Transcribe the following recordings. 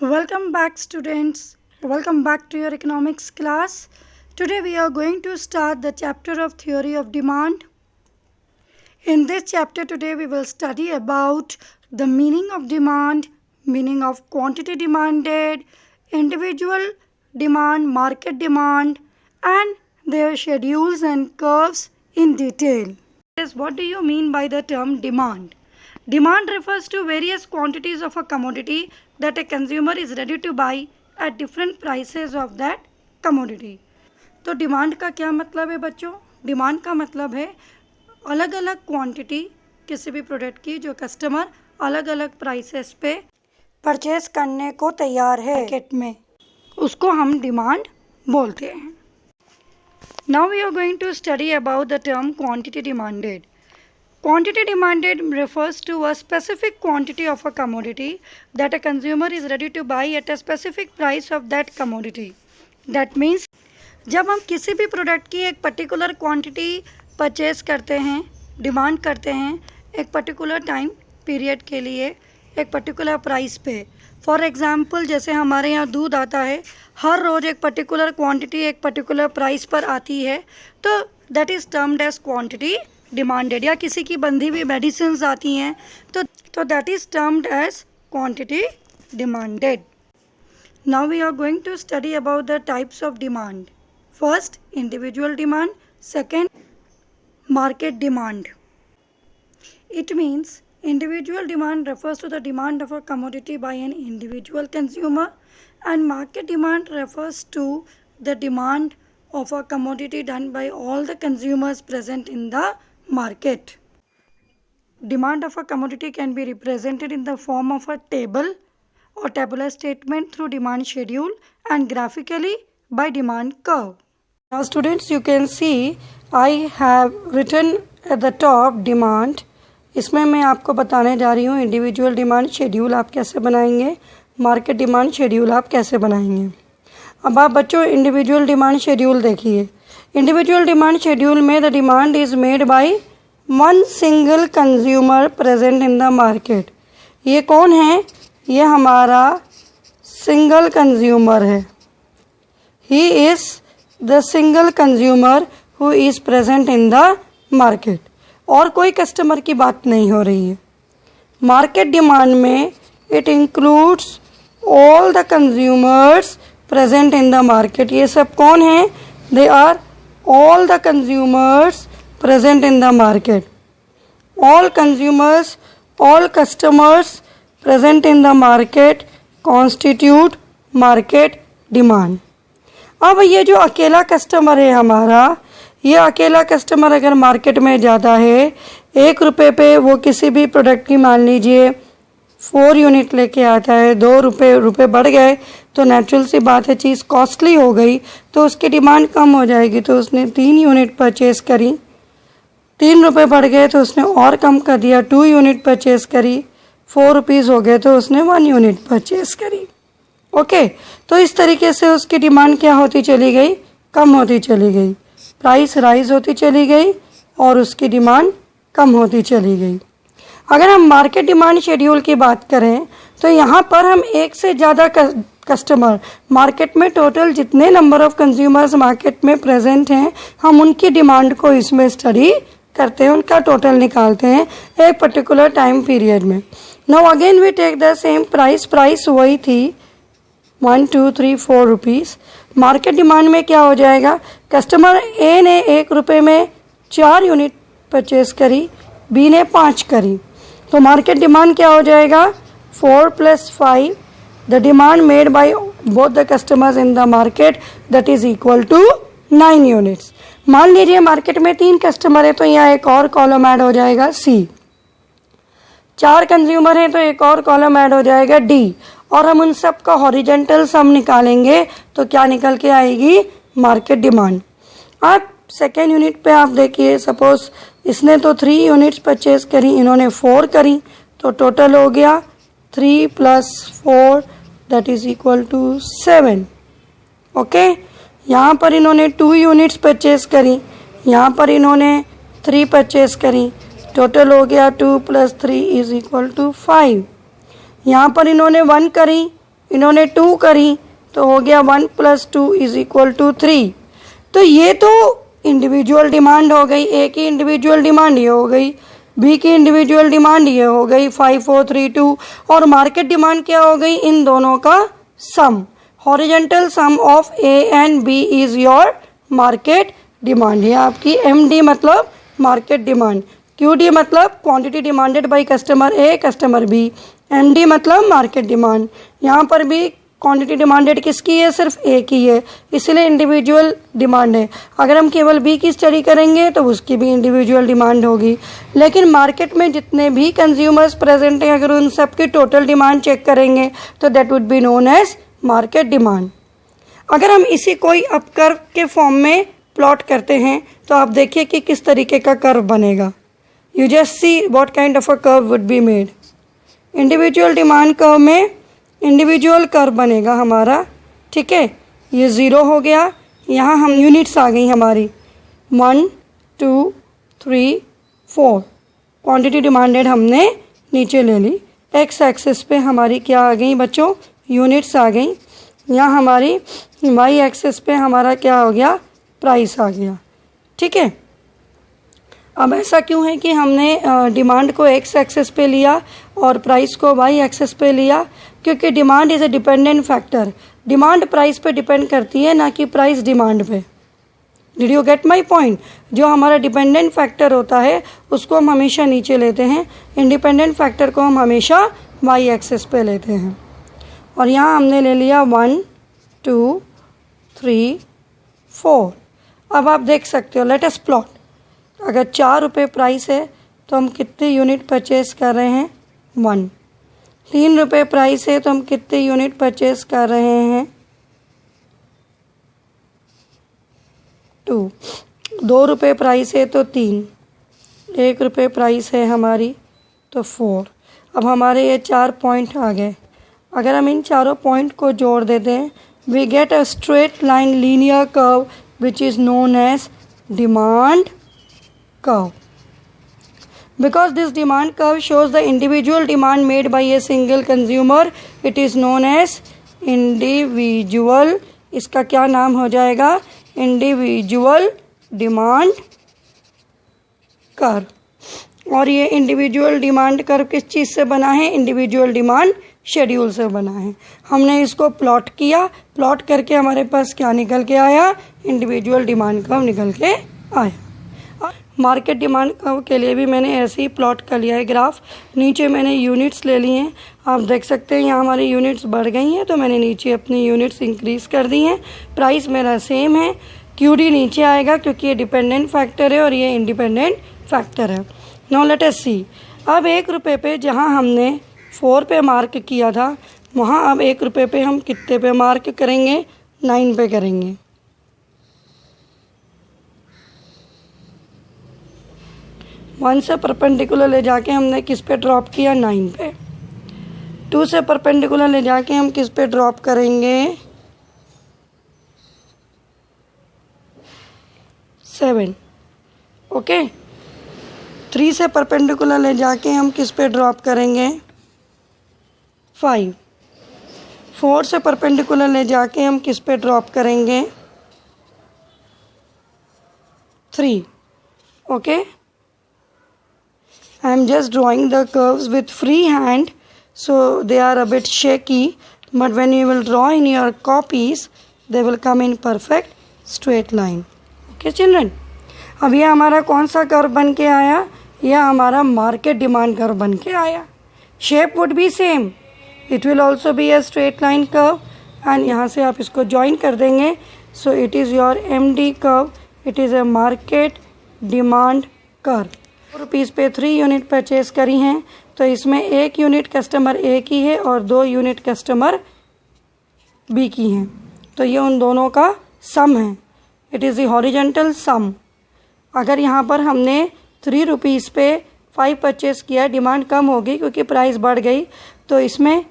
Welcome back, students. Welcome back to your economics class. Today we are going to start the chapter of theory of demand. In this chapter today we will study about the meaning of demand, meaning of quantity demanded, individual demand, market demand, and their schedules and curves in detail. What do you mean by the term demand? Demand refers to various quantities of a commodity that a consumer is ready to buy at different prices of that commodity. तो demand का क्या मतलब है बच्चों? Demand का मतलब है अलग अलग क्वांटिटी किसी भी प्रोडक्ट की जो कस्टमर अलग अलग प्राइसेस पे परचेज करने को तैयार है मार्केट में, उसको हम डिमांड बोलते हैं. Now we are going to study about the term quantity demanded. Quantity demanded refers to a specific quantity of a commodity that a consumer is ready to buy at a specific price of that commodity. That means जब हम किसी भी product की एक particular quantity purchase करते हैं, demand करते हैं एक पर्टिकुलर टाइम पीरियड के लिए एक पर्टिकुलर प्राइस पे. फॉर एग्ज़ाम्पल जैसे हमारे यहाँ दूध आता है, हर रोज़ एक पर्टिकुलर क्वांटिटी एक पर्टिकुलर प्राइस पर आती है, तो that is termed as quantity demanded. या किसी की बंधी हुई मेडिसिन्स आती हैं तो that is termed as quantity demanded. Now we are going to study about the types of demand. First individual demand, second market demand. It means individual demand refers to the demand of a commodity by an individual consumer, and market demand refers to the demand of a commodity done by all the consumers present in the market. Demand of a commodity can be represented in the form of a table or tabular statement through demand schedule and graphically by demand curve. Now students, you can see I have written at the top demand. इसमें मैं आपको बताने जा रही हूँ individual demand schedule आप कैसे बनाएंगे, मार्केट डिमांड शेड्यूल आप कैसे बनाएंगे. अब आप बच्चों इंडिविजुअल डिमांड शेड्यूल देखिए. इंडिविजुअल डिमांड शेड्यूल में the demand is made by one single consumer present in the market. ये कौन है? ये हमारा सिंगल कंज्यूमर है. He is the single consumer who is present in the market. और कोई कस्टमर की बात नहीं हो रही है. मार्केट डिमांड में it includes all the consumers present in the market. ये सब कौन है? They are all the consumers present in the market. All consumers, all customers present in the market constitute market demand. अब ये जो अकेला customer है हमारा, ये अकेला कस्टमर अगर मार्केट में जाता है, 1 रुपये पे वो किसी भी प्रोडक्ट की मान लीजिए 4 यूनिट लेके आता है, 2 रुपये बढ़ गए तो नेचुरल सी बात है चीज़ कॉस्टली हो गई तो उसकी डिमांड कम हो जाएगी. तो उसने 3 यूनिट परचेज़ करी, 3 रुपये बढ़ गए तो उसने और कम कर दिया, 2 यूनिट परचेज़ करी, 4 रुपीज़ हो गए तो उसने 1 यूनिट परचेज़ करी. ओके तो इस तरीके से उसकी डिमांड क्या होती चली गई? कम होती चली गई. प्राइस राइज होती चली गई और उसकी डिमांड कम होती चली गई. अगर हम मार्केट डिमांड शेड्यूल की बात करें तो यहाँ पर हम एक से ज़्यादा कस्टमर मार्केट में टोटल जितने नंबर ऑफ कंज्यूमर्स मार्केट में प्रेजेंट हैं हम उनकी डिमांड को इसमें स्टडी करते हैं, उनका टोटल निकालते हैं एक पर्टिकुलर टाइम पीरियड में. Now again we take the same price वही थी 1 2 3 4 रुपीज़. मार्केट डिमांड में क्या हो जाएगा? कस्टमर ए ने 1 रुपये में 4 यूनिट परचेज करी, बी ने 5 करी, तो मार्केट डिमांड क्या हो जाएगा? 4 + 5 the demand made by both the customers in the market that is equal to 9 units. मान लीजिए मार्केट में 3 कस्टमर है तो यहाँ एक और कॉलम ऐड हो जाएगा सी. 4 कंज्यूमर हैं तो एक और कॉलम ऐड हो जाएगा डी. और हम उन सब का हॉरिजेंटल सम निकालेंगे तो क्या निकल के आएगी? Market demand. अब सेकेंड यूनिट पे आप देखिए, सपोज इसने तो 3 यूनिट्स परचेज करी, इन्होंने 4 करी, तो टोटल हो गया 3 + 4 that is equal to 7. Okay यहाँ पर इन्होंने 2 यूनिट्स परचेज करी, यहाँ पर इन्होंने 3 परचेज करी, टोटल हो गया 2 + 3 = 5. यहाँ पर इन्होंने 1 करी, इन्होंने 2 करी तो हो गया 1 + 2 = 3। तो ये तो इंडिविजुअल डिमांड हो गई, ए की इंडिविजुअल डिमांड ये हो गई, बी की इंडिविजुअल डिमांड ये हो गई 5 4 3 2, और मार्केट डिमांड क्या हो गई, इन दोनों का sum. Horizontal sum of A and B is your market demand. ये आपकी एम डी मतलब मार्केट डिमांड, क्यू डी मतलब quantity demanded by customer A customer B, M D मतलब मार्केट डिमांड। यहाँ पर भी क्वांटिटी डिमांडेड किसकी है, सिर्फ ए की है, इसलिए इंडिविजुअल डिमांड है। अगर हम केवल बी की स्टडी करेंगे तो उसकी भी इंडिविजुअल डिमांड होगी। लेकिन मार्केट में जितने भी कंज्यूमर्स प्रेजेंट हैं, अगर उन सब की टोटल डिमांड चेक करेंगे तो that would be known as market demand. अगर हम इसी कोई अप कर्व के फॉर्म में प्लॉट करते हैं तो आप देखिए कि किस तरीके का कर्व बनेगा। You just see what kind of a curve would be made. Individual demand curve में इंडिविजुअल कर्व बनेगा हमारा, ठीक है। ये 0 हो गया, यहाँ हम यूनिट्स आ गई हमारी 1 2 3 4, क्वांटिटी डिमांडेड हमने नीचे ले ली। एक्स एक्सिस पे हमारी क्या आ गई बच्चों, यूनिट्स आ गई। यहाँ हमारी वाई एक्सिस पे हमारा क्या हो गया, प्राइस आ गया, ठीक है। अब ऐसा क्यों है कि हमने डिमांड को एक्स एक्सिस पे लिया और प्राइस को वाई एक्सिस पे लिया, क्योंकि demand is a dependent factor. Demand price पे डिपेंड करती है, ना कि प्राइस डिमांड पे। Did you get my point. जो हमारा डिपेंडेंट फैक्टर होता है उसको हम हमेशा नीचे लेते हैं, इंडिपेंडेंट फैक्टर को हम हमेशा वाई एक्सिस पे लेते हैं। और यहाँ हमने ले लिया 1 2 3 4। अब आप देख सकते हो, लेट अस प्लॉट। अगर 4 रुपये प्राइस है तो हम कितने यूनिट परचेस कर रहे हैं, 1। 3 रुपये प्राइस है तो हम कितने यूनिट परचेस कर रहे हैं, 2। 2 रुपये प्राइस है तो 3, 1 रुपये प्राइस है हमारी तो 4। अब हमारे ये 4 पॉइंट आ गए। अगर हम इन चारों पॉइंट को जोड़ देते हैं, we get a straight line linear curve which is known as demand curve. Because this demand curve shows the individual demand made by a single consumer, it is known as individual, इसका क्या नाम हो जाएगा, individual demand curve। और ये individual demand curve किस चीज़ से बना है, इंडिविजुअल डिमांड शेड्यूल से बना है। हमने इसको प्लॉट किया, प्लॉट करके हमारे पास क्या निकल के आया, इंडिविजुअल डिमांड कर्व निकल के आया। मार्केट डिमांड कर्व के लिए भी मैंने ऐसे ही प्लॉट कर लिया है ग्राफ। नीचे मैंने यूनिट्स ले ली हैं, आप देख सकते हैं यहाँ हमारी यूनिट्स बढ़ गई हैं तो मैंने नीचे अपनी यूनिट्स इंक्रीज़ कर दी हैं। प्राइस मेरा सेम है, क्यू डी नीचे आएगा क्योंकि ये डिपेंडेंट फैक्टर है और ये इंडिपेंडेंट फैक्टर है। नाउ लेट अस सी। अब 1 रुपये पे जहाँ हमने 4 पे मार्क किया था, वहाँ अब 1 रुपये पे हम कितने पे मार्क करेंगे, 9 पे करेंगे। 1 से परपेंडिकुलर ले जाके हमने किस पे ड्रॉप किया, 9 पे। 2 से परपेंडिकुलर ले जाके हम किस पे ड्रॉप करेंगे, 7। ओके। 3 से परपेंडिकुलर ले जाके हम किस पे ड्रॉप करेंगे, 5। 4 से परपेंडिकुलर ले जाके हम किस पे ड्रॉप करेंगे, 3। Okay. I am just drawing the curves with free hand, so they are a bit shaky, but when you will draw in your copies, they will come in perfect straight line. Okay children? अब ये हमारा कौन सा curve बन के आया, यह हमारा मार्केट डिमांड कर्व बन के आया। Shape would be same, it will also be a straight line curve, and यहाँ से आप इसको ज्वाइन कर देंगे। So it is your M D curve, it is a market demand curve. Rupees पे 3 यूनिट परचेस करी हैं तो इसमें 1 यूनिट कस्टमर ए की है और 2 यूनिट कस्टमर बी की हैं, तो ये उन दोनों का सम है। इट इज़ द हॉरिजॉन्टल सम। अगर यहाँ पर हमने 3 रुपीज़ पे 5 परचेस किया, डिमांड कम होगी क्योंकि प्राइस बढ़ गई, तो इसमें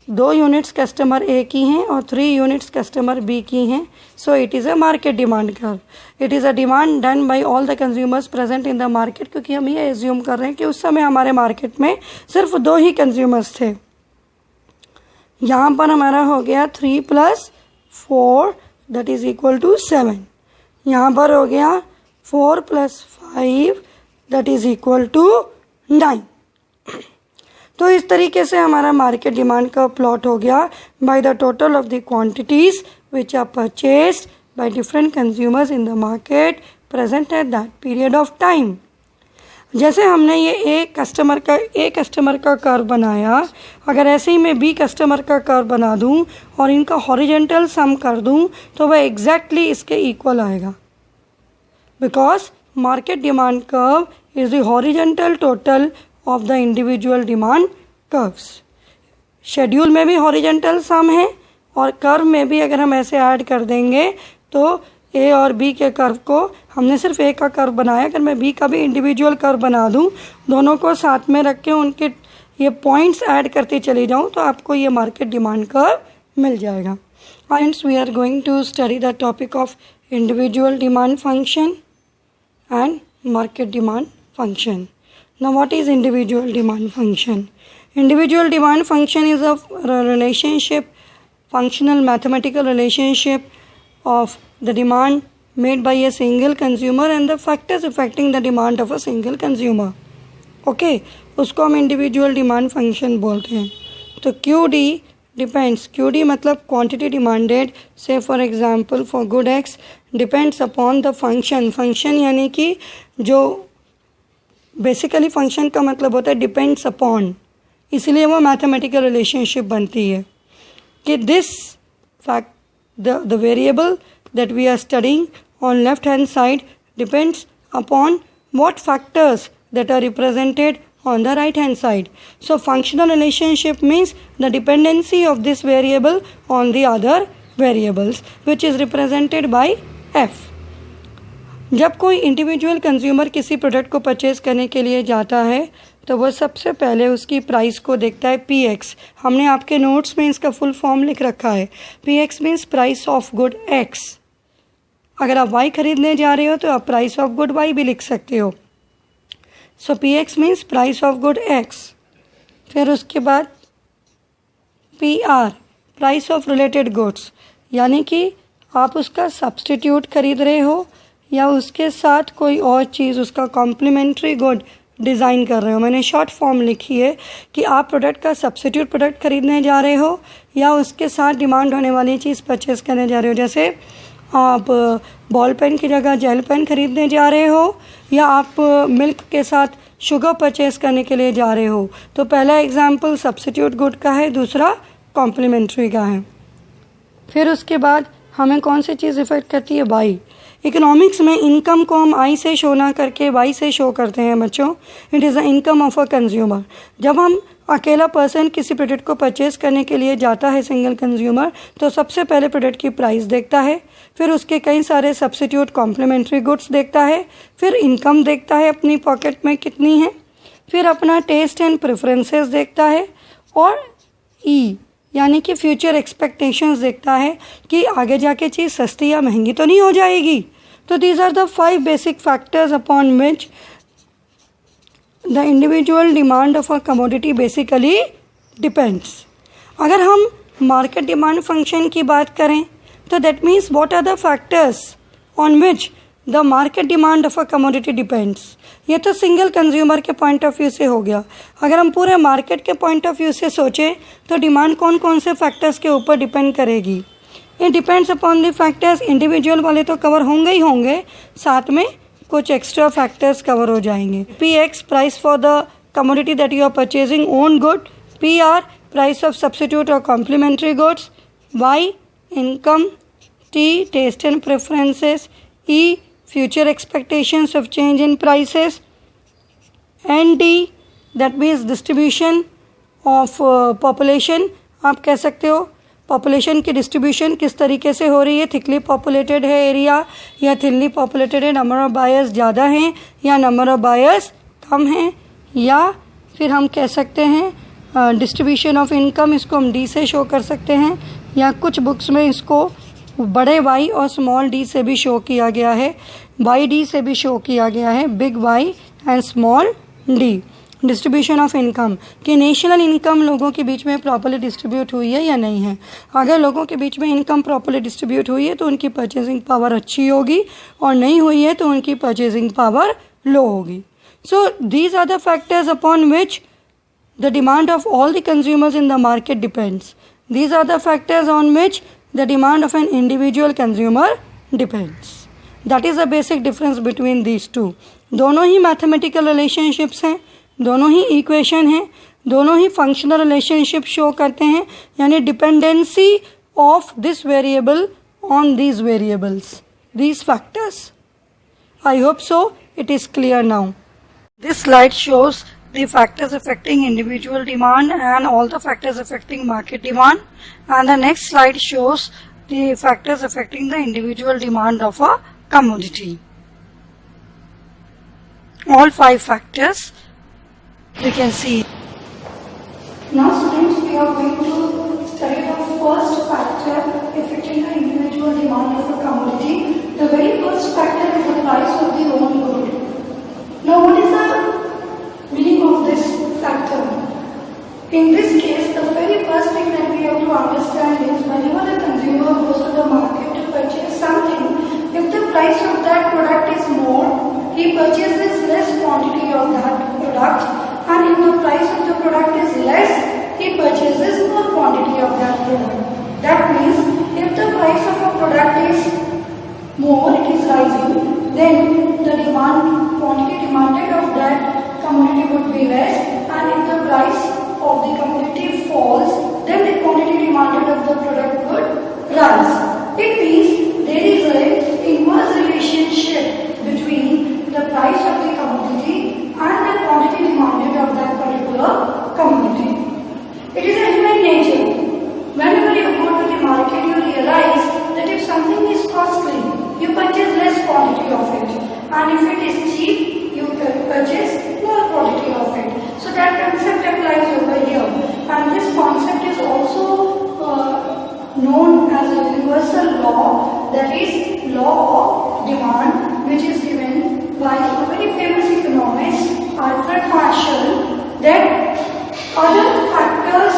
2 यूनिट्स कस्टमर ए की हैं और 3 यूनिट्स कस्टमर बी की हैं। सो it is a market demand curve. It is a demand done by all the consumers present in the market, क्योंकि हम ये एज्यूम कर रहे हैं कि उस समय हमारे मार्केट में सिर्फ 2 ही कंज्यूमर्स थे। यहाँ पर हमारा हो गया 3 + 4 दैट इज़ इक्वल टू 7। यहाँ पर हो गया 4 + 5 दैट इज़ इक्वल टू 9। तो इस तरीके से हमारा मार्केट डिमांड का प्लॉट हो गया by the total of the quantities which are purchased by different consumers in the market present at that period of time. जैसे हमने ये ए कस्टमर का कर्व बनाया, अगर ऐसे ही मैं बी कस्टमर का कर्व बना दूं और इनका हॉरिजेंटल सम कर दूं तो वह एग्जैक्टली इसके इक्वल आएगा, because market demand curve is the horizontal total of the individual demand curves. Schedule में भी हॉरिजेंटल सम है और कर्व में भी अगर हम ऐसे ऐड कर देंगे तो ए और बी के कर्व को, हमने सिर्फ ए का कर्व बनाया, अगर मैं बी का भी इंडिविजुअल कर्व बना दूं, दोनों को साथ में रख के उनके ये पॉइंट्स ऐड करते चली जाऊं तो आपको ये मार्केट डिमांड कर्व मिल जाएगा। Friends, we are going to study the topic of individual demand function and market demand function. Now what is individual demand function? Individual demand function is a relationship, functional mathematical relationship of the demand made by a single consumer and the factors affecting the demand of a single consumer. Okay, उसको हम individual demand function बोलते हैं। तो QD depends, QD मतलब quantity demanded, say for example for good X depends upon the function, function यानी कि जो basically function का मतलब होता है depends upon, इसलिए वो mathematical relationship बनती है कि this fact, the variable that we are studying on left hand side depends upon what factors that are represented on the right hand side. So functional relationship means the dependency of this variable on the other variables which is represented by F. जब कोई individual consumer किसी product को purchase करने के लिए जाता है तो वह सबसे पहले उसकी प्राइस को देखता है PX। हमने आपके नोट्स में इसका फुल फॉर्म लिख रखा है। PX means price of good X। अगर आप Y खरीदने जा रहे हो तो आप प्राइस ऑफ गुड Y भी लिख सकते हो। सो PX means price of good X। फिर उसके बाद PR price of related goods, यानी कि आप उसका सब्स्टिट्यूट खरीद रहे हो या उसके साथ कोई और चीज़, उसका कॉम्प्लीमेंट्री गुड डिज़ाइन कर रहे हो। मैंने शॉर्ट फॉर्म लिखी है कि आप प्रोडक्ट का सब्स्टिट्यूट प्रोडक्ट खरीदने जा रहे हो या उसके साथ डिमांड होने वाली चीज़ परचेज़ करने जा रहे हो। जैसे आप बॉल पेन की जगह जेल पेन खरीदने जा रहे हो या आप मिल्क के साथ शुगर परचेज़ करने के लिए जा रहे हो। तो पहला एग्जाम्पल सब्स्टिट्यूट गुड का है, दूसरा कॉम्प्लीमेंट्री का है। फिर उसके बाद हमें कौन सी चीज़ इफ़ेक्ट करती है? वाई। इकोनॉमिक्स में इनकम को हम आई से शो ना करके वाई से शो करते हैं बच्चों। It is the income of a consumer. जब हम अकेला पर्सन किसी प्रोडक्ट को परचेज करने के लिए जाता है, सिंगल कंज्यूमर, तो सबसे पहले प्रोडक्ट की प्राइस देखता है, फिर उसके कई सारे सब्स्टिट्यूट कॉम्प्लीमेंट्री गुड्स देखता है, फिर इनकम देखता है अपनी पॉकेट में कितनी है, फिर अपना टेस्ट एंड प्रेफरेंसेस देखता है और ई यानी कि फ्यूचर एक्सपेक्टेशंस देखता है कि आगे जाके चीज़ सस्ती या महंगी तो नहीं हो जाएगी। तो these are the 5 basic factors upon which the individual demand of a commodity basically depends. अगर हम मार्केट डिमांड फंक्शन की बात करें तो that means what are the factors on which the market demand of a commodity depends. ये तो single consumer के point of view से हो गया। अगर हम पूरे मार्केट के पॉइंट ऑफ व्यू से सोचें तो डिमांड कौन कौन से फैक्टर्स के ऊपर डिपेंड करेगी? It depends upon the factors. Individual वाले तो कवर होंगे ही होंगे, साथ में कुछ एक्स्ट्रा फैक्टर्स कवर हो जाएंगे। PX price for the commodity that you are purchasing own good, PR price of substitute और complementary goods, Y income, T taste and preferences, E future expectations of change in prices, and D that means distribution of population। आप कह सकते हो population की distribution किस तरीके से हो रही है, थिकली पॉपुलेटेड है एरिया या थिनली पॉपुलेटेड है, नंबर ऑफ बायर्स ज़्यादा हैं या नंबर ऑफ बायर्स कम हैं, या फिर हम कह सकते हैं डिस्ट्रीब्यूशन ऑफ इनकम, इसको हम D से शो कर सकते हैं, या कुछ बुक्स में इसको बड़े Y और स्मॉल d से भी शो किया गया है, YD से भी शो किया गया है, big Y and small d। Distribution of income, कि नेशनल इनकम लोगों के बीच में प्रॉपर्ली डिस्ट्रीब्यूट हुई है या नहीं है। अगर लोगों के बीच में इनकम प्रॉपर्ली डिस्ट्रीब्यूट हुई है तो उनकी परचेजिंग पावर अच्छी होगी, और नहीं हुई है तो उनकी परचेजिंग पावर लो होगी। So these are the factors upon which the demand of all the consumers in the market depends. These are the factors on which the demand of an individual consumer depends. That is the basic difference between these two. दोनों ही mathematical relationships हैं, दोनों ही equation हैं, दोनों ही functional relationship show करते हैं, यानी dependency of this variable on these variables, these factors. I hope so it is clear now. This slide shows the factors affecting individual demand and all the factors affecting market demand, and the next slide shows the factors affecting the individual demand of a commodity. All 5 factors you can see. Now students, we are going to study the first factor affecting the individual demand of a commodity. The very first factor is the price of the own good. Now what is the meaning of this factor? In this case, the very first thing that we have to understand is whenever the consumer goes to the market to purchase something, if the price of that product is more, he purchases less quantity of that product, and if the price of the product is less, he purchases more quantity of that product. That means if the price of a product is more, it is rising, then the quantity demanded of that commodity would be less, and if the price of the commodity falls, then the quantity demanded of the product would rise. It means there is an inverse relationship between the price of the commodity and the quantity demanded of that particular commodity. It is a human nature. Whenever you go to the market, you realize that if something is costly, you purchase less quantity of it, and if it is cheap, you purchase more quantity of it. So that concept applies over here, and this concept is also known as a universal law, that is law of demand, which is given by a very famous economist Alfred Marshall, that other factors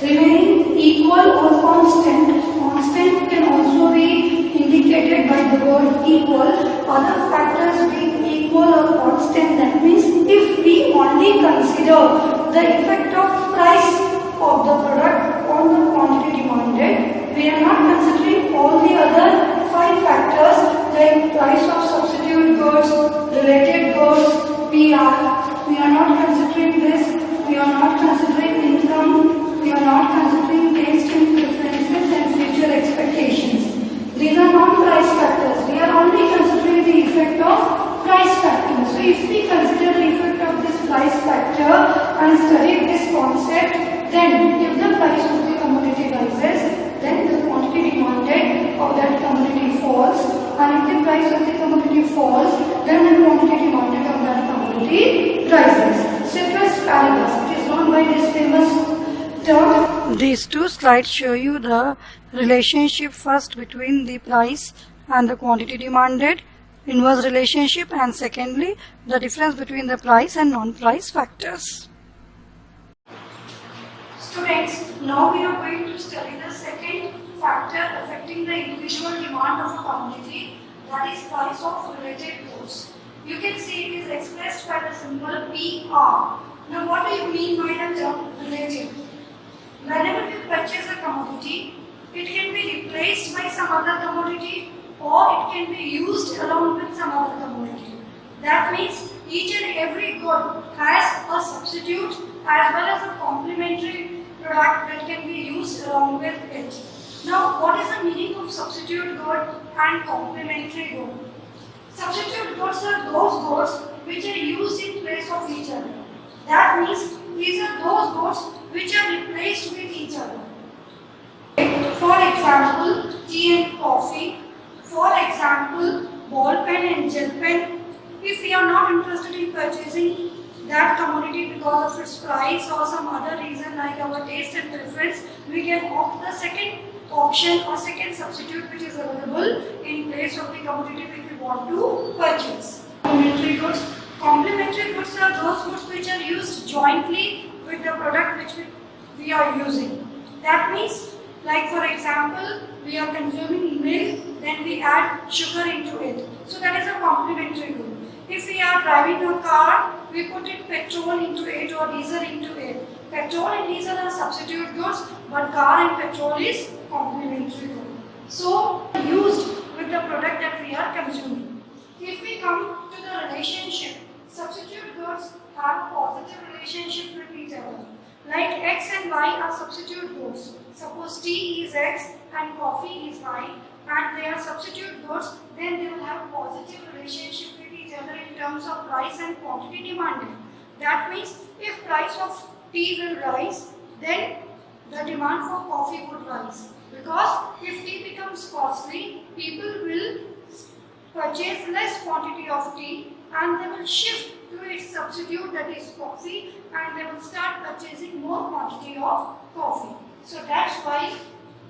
remaining equal or constant can also be indicated by the word equal. Other factors being equal or constant, that means if we only consider the effect of price of the product on the quantity demanded, we are not considering all the other 5 factors like price of substitute goods, related goods, PR. We are not considering this. We are not considering income. We are not considering taste and preferences and future expectations. These are non-price factors. We are only considering the effect of price factor. So if we consider the effect of this price factor and study this concept, then if the price of the commodity rises, then the quantity demanded of that commodity falls, and if the price of the commodity falls, then the quantity demanded of that commodity rises. Ceteris paribus, it is known by this famous term. These 2 slides show you the relationship first between the price and the quantity demanded, inverse relationship, and secondly the difference between the price and non-price factors. Students, now we are going to study the second factor affecting the individual demand of a commodity, that is price of related goods. You can see it is expressed by the symbol PR. Now what do you mean by the term related? Whenever you purchase a commodity, it can be replaced by some other commodity, or it can be used along with some other commodity. That means each and every good has a substitute as well as a complementary product that can be used along with it. Now, what is the meaning of substitute good and complementary good? Substitute goods are those goods which are used in place of each other. That means these are those goods which are replaced with each other. For example, tea and coffee. For example, ball pen and gel pen. If we are not interested in purchasing that commodity because of its price or some other reason like our taste and preference, we can opt the second option or second substitute which is available in place of the commodity which we want to purchase. Complementary goods. Complementary goods are those goods which are used jointly with the product which we are using. That means, like for example, we are consuming milk, then we add sugar into it. So that is a complementary good. If we are driving a car, we put in petrol into it or diesel into it. Petrol and diesel are substitute goods, but car and petrol is complementary good. So, used with the product that we are consuming. If we come to the relationship, substitute goods have a positive relationship with each other. Like X and Y are substitute goods. Suppose tea is X and coffee is Y, and they are substitute goods, then they will have a positive relationship with each other in terms of price and quantity demanded. That means if price of tea will rise, then the demand for coffee would rise. Because if tea becomes costly, people will purchase less quantity of tea and they will shift to its substitute, that is coffee, and they will start purchasing more quantity of coffee. So that's why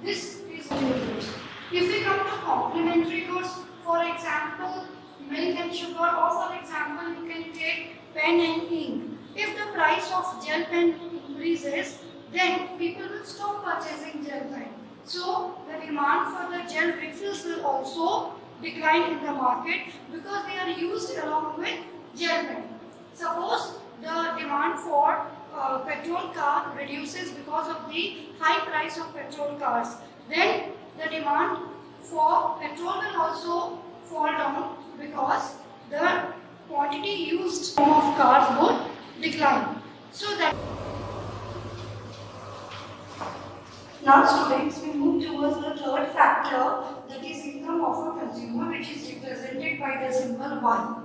this is good. If we come to complementary goods, for example, milk and sugar, or for example, you can take pen and ink. If the price of gel pen increases, then people will stop purchasing gel pen. So the demand for the gel refills will also decline in the market because they are used along with gel pen. Suppose the demand for petrol car reduces because of the high price of petrol cars, then the demand for petrol will also fall down because the quantity used of cars would decline. So that now students, we move towards the third factor, that is income of a consumer, which is represented by the symbol Y.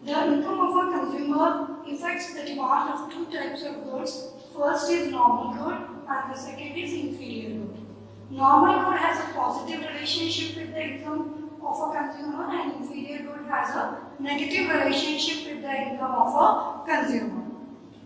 The income of a consumer affects the demand of two types of goods. First is normal good and the second is inferior good. Normal good has a positive relationship with the income of a consumer and inferior good has a negative relationship with the income of a consumer.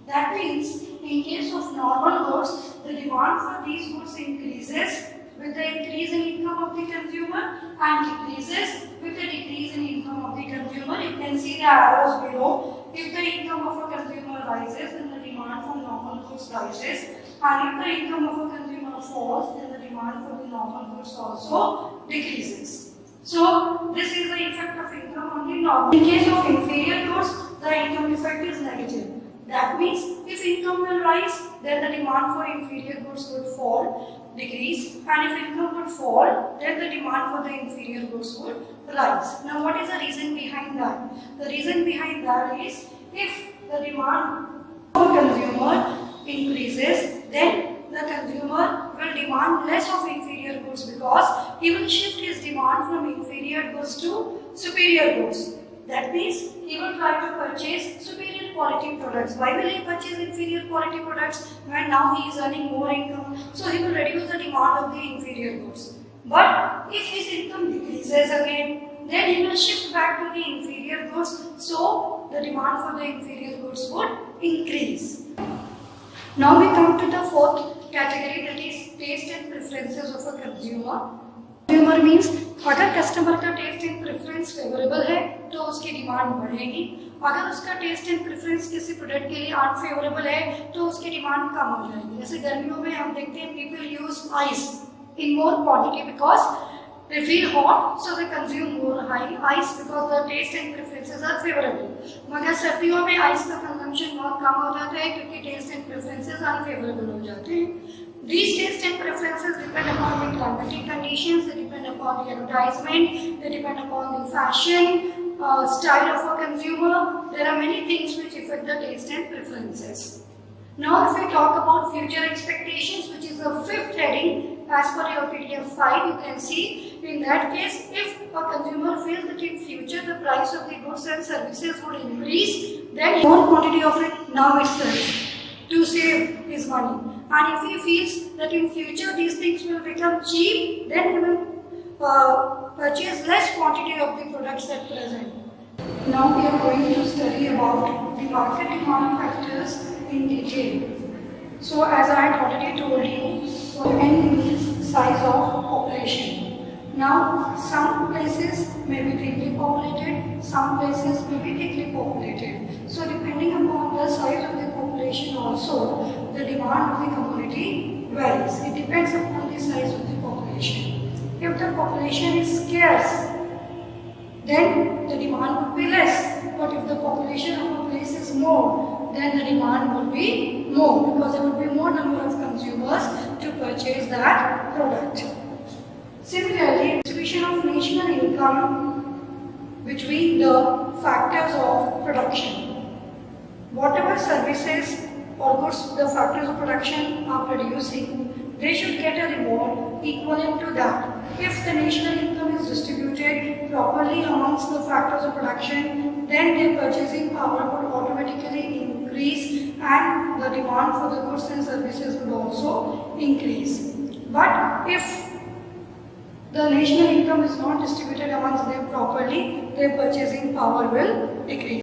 That means in case of normal goods, the demand for these goods increases with the increase in income of the consumer and decreases with the decrease in income of the consumer. You can see the arrows below. If the income of a consumer rises, then the demand for normal goods rises, and if the income of a consumer falls, then the demand for the normal goods also decreases. So this is the effect of income on the normal. In case of inferior goods, the income effect is negative. That means if income will rise, then the demand for inferior goods would fall, decrease, and if income would fall, then the demand for the inferior goods would rise. Now what is the reason behind that? The reason behind that is if the demand for consumer increases, then the consumer will demand less of inferior goods because he will shift his demand from inferior goods to superior goods. That means he will try to purchase superior quality products. Why will he purchase inferior quality products when now he is earning more income? So he will reduce the demand of the inferior goods. But if his income decreases again, then he will shift back to the inferior goods. So the demand for the inferior goods would increase. Now we come to the fourth category, that is taste and preferences of a consumer. Consumer means अगर customer का test and preference favourable है तो उसकी demand बढ़ेगी, अगर उसका test and preference किसी product के लिए अनफेवरेबल है तो उसकी डिमांड कम हो जाएगी. जैसे गर्मियों में हम देखते हैं people use ice in more quantity because they feel hot, so they consume more ice because the taste and preferences are favorable. मगर सर्दियों में आइस का कंजम्पशन बहुत कम हो जाता है क्योंकि टेस्ट एंड प्रेफरेंसेस अनफेवरेबल हो जाते हैं. These taste and preferences depend upon the climatic conditions, they depend upon the advertisement, they depend upon the fashion, style of a consumer. There are many things which affect the taste and preferences. Now if we talk about future expectations, which is the fifth heading as per your PDF 5, you can see in that case if a consumer feels that in future the price of the goods and services would increase, then more quantity of it now itself to save his money. And if he feels that in future these things will become cheap, then he will purchase less quantity of the products at present. Now we are going to study about the market demand factors in detail. So as I had already told you, N means size of population. Now some places may be thickly populated, some places may be thickly populated. So depending upon the size of the population also, the demand of the commodity varies. It depends upon the size of the population. If the population is scarce, then the demand would be less. But if the population of a place is more, then the demand would be more, because there would be more number of consumers to purchase that product. Similarly, distribution of national income between the factors of production. Whatever services or goods the factors of production are producing, they should get a reward equivalent to that. If the national income is distributed properly amongst the factors of production, then their purchasing power would automatically increase and the demand for the goods and services would also increase. But if the national income is not distributed amongst them properly, their purchasing power will decrease.